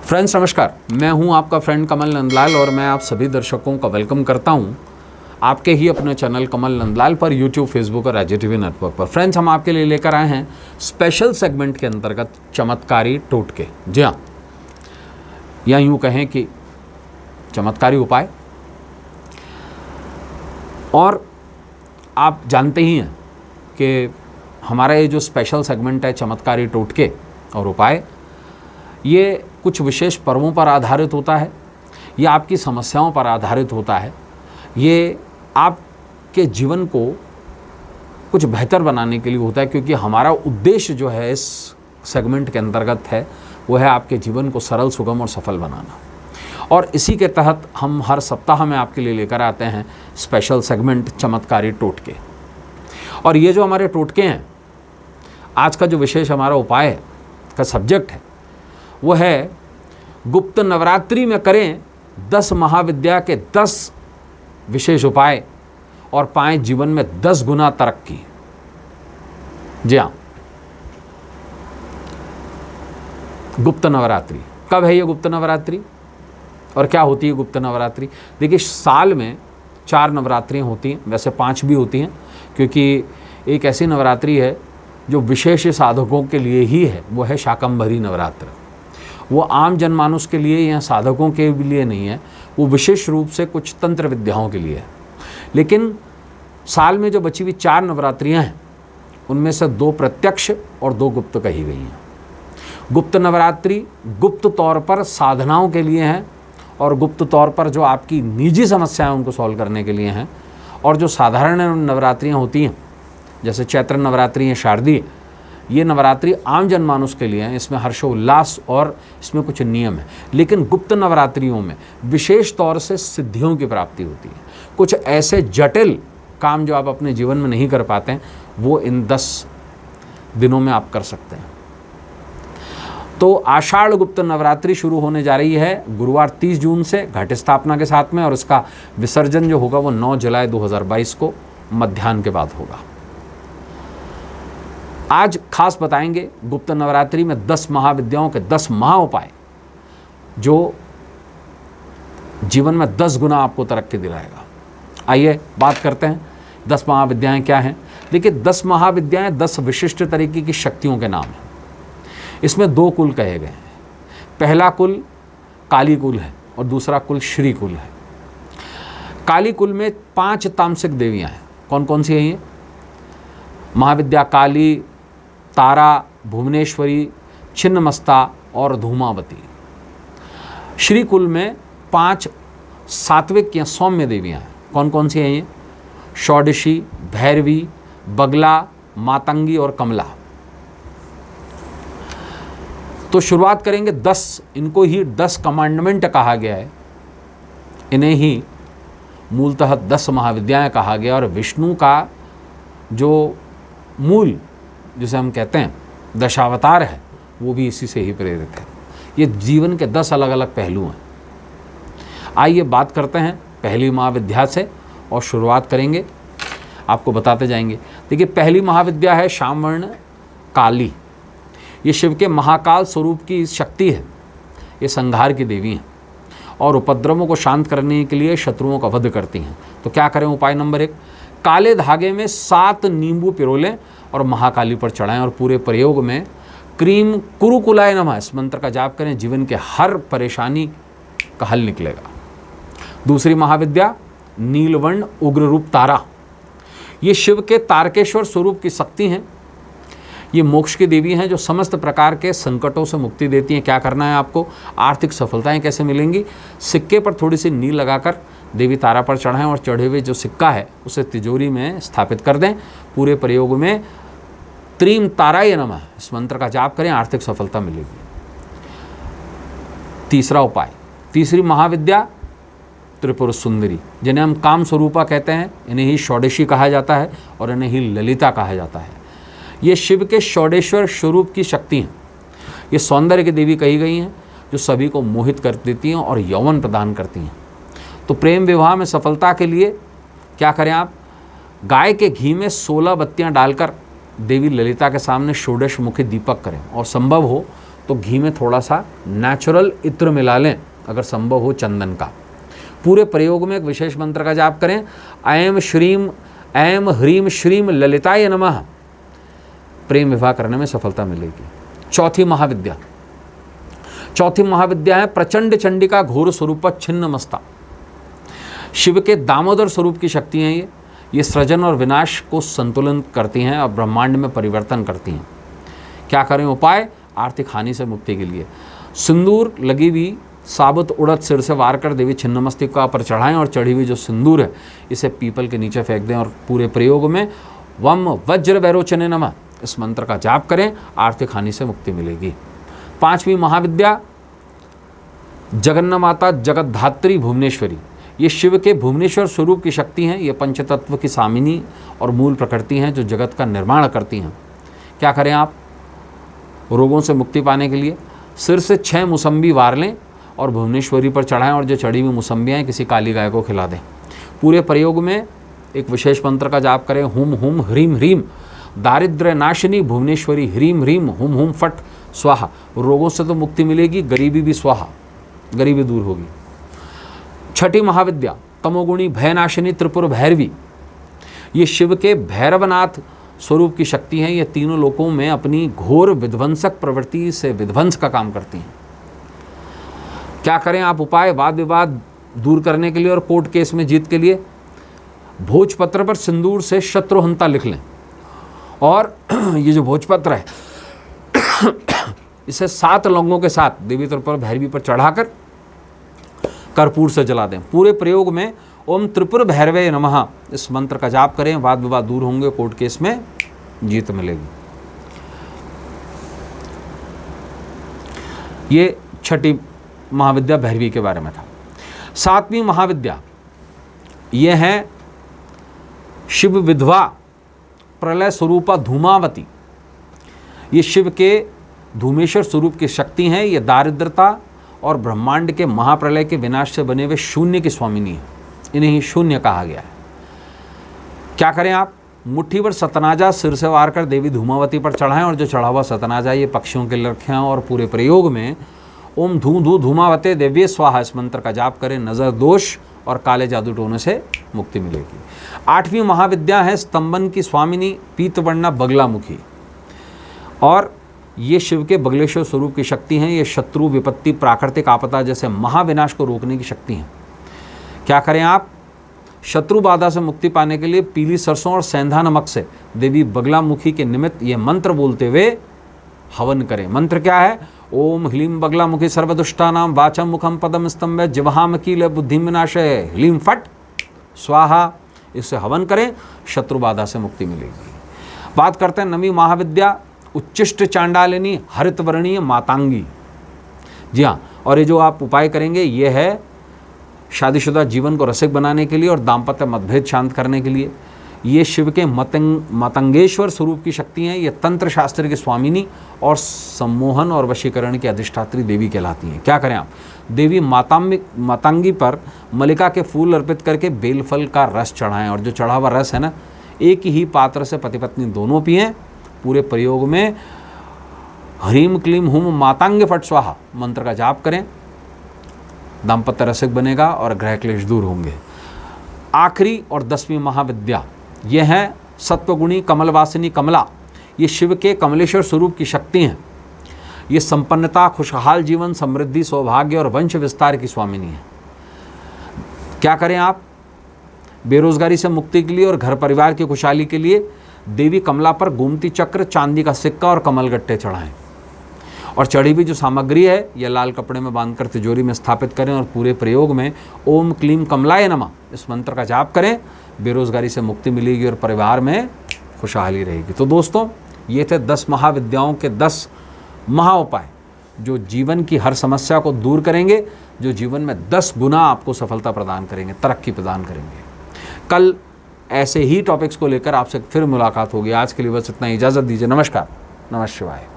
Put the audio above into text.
Friends नमस्कार, मैं हूं आपका फ्रेंड कमल नंदलाल और मैं आप सभी दर्शकों का वेलकम करता हूं आपके ही अपने चैनल कमल नंदलाल पर यूट्यूब, फेसबुक और राज्य टीवी नेटवर्क पर। फ्रेंड्स, हम आपके लिए लेकर आए हैं स्पेशल सेगमेंट के अंतर्गत चमत्कारी टोटके। जी हाँ, या यूँ कहें कि चमत्कारी उपाय। और आप जानते ही हैं कि हमारा ये जो स्पेशल सेगमेंट है चमत्कारी टोटके और उपाय, ये कुछ विशेष पर्वों पर आधारित होता है, ये आपकी समस्याओं पर आधारित होता है, ये आपके जीवन को कुछ बेहतर बनाने के लिए होता है, क्योंकि हमारा उद्देश्य जो है इस सेगमेंट के अंतर्गत है वो है आपके जीवन को सरल, सुगम और सफल बनाना। और इसी के तहत हम हर सप्ताह में आपके लिए लेकर आते हैं स्पेशल सेगमेंट चमत्कारी टोटके। और ये जो हमारे टोटके हैं, आज का जो विशेष हमारा उपाय है का सब्जेक्ट है वो है गुप्त नवरात्रि में करें 10 महाविद्या के 10 विशेष उपाय और पाएं जीवन में 10 गुना तरक्की। जी हाँ, गुप्त नवरात्रि कब है? ये गुप्त नवरात्रि और क्या होती है गुप्त नवरात्रि? देखिए, साल में 4 नवरात्रियाँ होती हैं, वैसे 5 भी होती हैं, क्योंकि एक ऐसी नवरात्रि है जो विशेष साधकों के लिए ही है, वो है शाकंभरी नवरात्र। वो आम जनमानुष के लिए या साधकों के लिए नहीं है, वो विशेष रूप से कुछ तंत्र विद्याओं के लिए है। लेकिन साल में जो बची हुई 4 नवरात्रियाँ हैं, उनमें से 2 प्रत्यक्ष और 2 गुप्त कही गई हैं। गुप्त नवरात्रि गुप्त तौर पर साधनाओं के लिए हैं और गुप्त तौर पर जो आपकी निजी समस्याएं उनको सॉल्व करने के लिए हैं। और जो साधारण नवरात्रियां होती हैं, जैसे चैत्र नवरात्रि या शारदीय, ये नवरात्रि आम जनमानुष के लिए हैं, इसमें हर्षोल्लास और इसमें कुछ नियम है। लेकिन गुप्त नवरात्रियों में विशेष तौर से सिद्धियों की प्राप्ति होती है। कुछ ऐसे जटिल काम जो आप अपने जीवन में नहीं कर पाते हैं, वो इन 10 दिनों में आप कर सकते हैं। तो आषाढ़ गुप्त नवरात्रि शुरू होने जा रही है गुरुवार 30 जून से घट स्थापना के साथ में, और इसका विसर्जन जो होगा वो 9 जुलाई 2022 को मध्याह्न के बाद होगा। आज खास बताएंगे गुप्त नवरात्रि में 10 महाविद्याओं के 10 महा उपाय जो जीवन में 10 गुना आपको तरक्की दिलाएगा। आइए बात करते हैं 10 महाविद्याएं क्या हैं। देखिए, 10 महाविद्याएं 10 विशिष्ट तरीके की शक्तियों के नाम हैं। इसमें 2 कुल कहे गए हैं। पहला कुल काली कुल है और दूसरा कुल श्री कुल है। काली कुल में 5 तामसिक देवियां हैं। कौन कौन सी हैं ये? महाविद्या काली, तारा, भुवनेश्वरी, छिन्नमस्ता और धूमावती। श्री कुल में 5 सात्विक या सौम्य देवियां हैं। कौन कौन सी हैं ये? षोडशी, भैरवी, बगला, मातंगी और कमला। तो शुरुआत करेंगे 10, इनको ही 10 कमांडमेंट कहा गया है, इन्हें ही मूलतः 10 महाविद्याएं कहा गया। और विष्णु का जो मूल, जिसे हम कहते हैं दशावतार है, वो भी इसी से ही प्रेरित है। ये जीवन के 10 अलग अलग पहलू हैं। आइए बात करते हैं पहली महाविद्या से और शुरुआत करेंगे, आपको बताते जाएंगे। देखिए, पहली महाविद्या है श्यामवर्ण काली। ये शिव के महाकाल स्वरूप की शक्ति है। ये संहार की देवी हैं और उपद्रवों को शांत करने के लिए शत्रुओं का वध करती हैं। तो क्या करें? उपाय नंबर 1, काले धागे में 7 नींबू पिरोलें और महाकाली पर चढ़ाएं और पूरे प्रयोग में क्रीम कुरुकुलाय नमः इस मंत्र का जाप करें। जीवन के हर परेशानी का हल निकलेगा। दूसरी महाविद्या नीलवर्ण उग्र रूप तारा। ये शिव के तारकेश्वर स्वरूप की शक्ति हैं। ये मोक्ष की देवी हैं जो समस्त प्रकार के संकटों से मुक्ति देती हैं। क्या करना है आपको? आर्थिक सफलताएं कैसे मिलेंगी? सिक्के पर थोड़ी सी नील लगाकर देवी तारा पर चढ़ाएं और चढ़े हुए जो सिक्का है उसे तिजोरी में स्थापित कर दें। पूरे प्रयोग में त्रीम ताराय नमः इस मंत्र का जाप करें, आर्थिक सफलता मिलेगी। तीसरा उपाय, तीसरी महाविद्या त्रिपुर सुंदरी, जिन्हें हम काम स्वरूपा कहते हैं। इन्हें ही षोडशी कहा जाता है और इन्हें ही ललिता कहा जाता है। ये शिव के षोडेश्वर स्वरूप की शक्ति हैं। ये सौंदर्य की देवी कही गई हैं जो सभी को मोहित कर देती हैं और यौवन प्रदान करती हैं। तो प्रेम विवाह में सफलता के लिए क्या करें आप? गाय के घी में 16 बत्तियां डालकर देवी ललिता के सामने षोडश मुखी दीपक करें, और संभव हो तो घी में थोड़ा सा नेचुरल इत्र मिला लें, अगर संभव हो चंदन का। पूरे प्रयोग में एक विशेष मंत्र का जाप करें, ऐम ह्रीम श्रीम ललिताय नमः। प्रेम विवाह करने में सफलता मिलेगी। चौथी महाविद्या है प्रचंड चंडिका घोर स्वरूप छिन्न मस्ता। शिव के दामोदर स्वरूप की शक्ति हैं ये सृजन और विनाश को संतुलन करती हैं और ब्रह्मांड में परिवर्तन करती हैं। क्या करें उपाय? आर्थिक हानि से मुक्ति के लिए सिंदूर लगी हुई साबुत उड़द सिर से वार कर देवी छिन्नमस्तिका पर चढ़ाएं, और चढ़ी हुई जो सिंदूर है इसे पीपल के नीचे फेंक दें, और पूरे प्रयोग में वम वज्र वैरोचने नमः इस मंत्र का जाप करें, आर्थिक हानि से मुक्ति मिलेगी। पांचवी महाविद्या जगन्ना माता जगद्धात्री भुवनेश्वरी। ये शिव के भुवनेश्वर स्वरूप की शक्ति हैं। ये पंचतत्व की स्वामिनी और मूल प्रकृति हैं जो जगत का निर्माण करती हैं। क्या करें आप? रोगों से मुक्ति पाने के लिए सिर से 6 मुसम्बी वार लें और भुवनेश्वरी पर चढ़ाएं, और जो चढ़ी हुई मुसम्बियाँ किसी काली गाय को खिला दें। पूरे प्रयोग में एक विशेष मंत्र का जाप करें, हुम हुम ह्रीम ह्रीम दारिद्र्य नाशिनी भुवनेश्वरी ह्रीम ह्रीम हुम हुम फट स्वाहा। रोगों से तो मुक्ति मिलेगी, गरीबी भी स्वाहा, गरीबी दूर होगी। छठी महाविद्या तमोगुणी भयनाशिनी त्रिपुर भैरवी। ये शिव के भैरवनाथ स्वरूप की शक्ति हैं। ये तीनों लोकों में अपनी घोर विध्वंसक प्रवृत्ति से विध्वंस का काम करती हैं। क्या करें आप उपाय? वाद विवाद दूर करने के लिए और कोर्ट केस में जीत के लिए भोजपत्र पर सिंदूर से शत्रुहंता लिख लें, और ये जो भोजपत्र है इसे 7 लौंगों के साथ देवी त्रिपुर भैरवी पर चढ़ाकर कर्पूर से जला दें। पूरे प्रयोग में ओम त्रिपुर भैरवे नमः इस मंत्र का जाप करें, वाद विवाद दूर होंगे, कोर्ट केस में जीत मिलेगी। ये छठी महाविद्या भैरवी के बारे में था। 7वीं महाविद्या ये है शिव विधवा प्रलय स्वरूपा धूमावती। ये शिव के धूमेश्वर स्वरूप की शक्ति हैं। ये दारिद्रता और ब्रह्मांड के महाप्रलय के विनाश से बने हुए शून्य की स्वामिनी है। इन्हें ही शून्य कहा गया है। क्या करें आप? मुट्ठी भर सतनाजा सिर से वार कर देवी धूमावती पर चढ़ाएं, और जो चढ़ा हुआ सतनाजा ये पक्षियों के लिए रखें, और पूरे प्रयोग में ओम धू धूमावते देव्य स्वाहा इस मंत्र का जाप करें। नज़र दोष और काले जादू टोने से मुक्ति मिलेगी। 8वीं महाविद्या है स्तंभन की स्वामिनी पीतवर्णा बगलामुखी, और ये शिव के बगलेश्वर स्वरूप की शक्ति हैं। ये शत्रु विपत्ति प्राकृतिक आपदा जैसे महाविनाश को रोकने की शक्ति हैं। क्या करें आप? शत्रु बाधा से मुक्ति पाने के लिए पीली सरसों और सेंधा नमक से देवी बगलामुखी के निमित्त ये मंत्र बोलते हुए हवन करें। मंत्र क्या है? ओम ह्लीम बगलामुखी सर्वदुष्टानाम वाचम मुखम पदम स्तंभ जिह्वाम कील बुद्धिम विनाशय ह्लीम फट स्वाहा। इससे हवन करें, शत्रु बाधा से मुक्ति मिलेगी। बात करते हैं 9वीं महाविद्या उच्चिष्ट चांडालिनी हरितवर्णीय मातांगी। जी हाँ, और ये जो आप उपाय करेंगे ये है शादीशुदा जीवन को रसिक बनाने के लिए और दाम्पत्य मतभेद शांत करने के लिए। ये शिव के मतंगेश्वर स्वरूप की शक्ति हैं। ये तंत्र शास्त्र की स्वामिनी और सम्मोहन और वशीकरण की अधिष्ठात्री देवी कहलाती हैं। क्या करें आप? देवी मातांगी पर मलिका के फूल अर्पित करके बेलफल का रस चढ़ाएं, और जो चढ़ा हुआ रस है ना, एक ही पात्र से पति पत्नी दोनों पिएं। पूरे प्रयोग में ह्रीम क्लीम हुम मातांग फट स्वाहा मंत्र का जाप करें, दाम्पत्य रसिक बनेगा और ग्रह क्लेश दूर होंगे। आखिरी और 10वीं महाविद्या ये है सत्वगुणी कमलवासिनी कमला। ये शिव के कमलेश्वर स्वरूप की शक्ति हैं। ये संपन्नता, खुशहाल जीवन, समृद्धि, सौभाग्य और वंश विस्तार की स्वामिनी है। क्या करें आप? बेरोजगारी से मुक्ति के लिए और घर परिवार की खुशहाली के लिए देवी कमला पर गोमती चक्र, चांदी का सिक्का और कमलगट्टे चढ़ाएं, और चढ़ी हुई जो सामग्री है यह लाल कपड़े में बांधकर तिजोरी में स्थापित करें, और पूरे प्रयोग में ओम क्लीम कमलाय नमः इस मंत्र का जाप करें। बेरोजगारी से मुक्ति मिलेगी और परिवार में खुशहाली रहेगी। तो दोस्तों, ये थे 10 महाविद्याओं के 10 महा उपाय जो जीवन की हर समस्या को दूर करेंगे, जो जीवन में 10 गुना आपको सफलता प्रदान करेंगे, तरक्की प्रदान करेंगे। कल ऐसे ही टॉपिक्स को लेकर आपसे फिर मुलाकात होगी। आज के लिए बस इतना ही, इजाज़त दीजिए। नमस्कार, नमः शिवाय।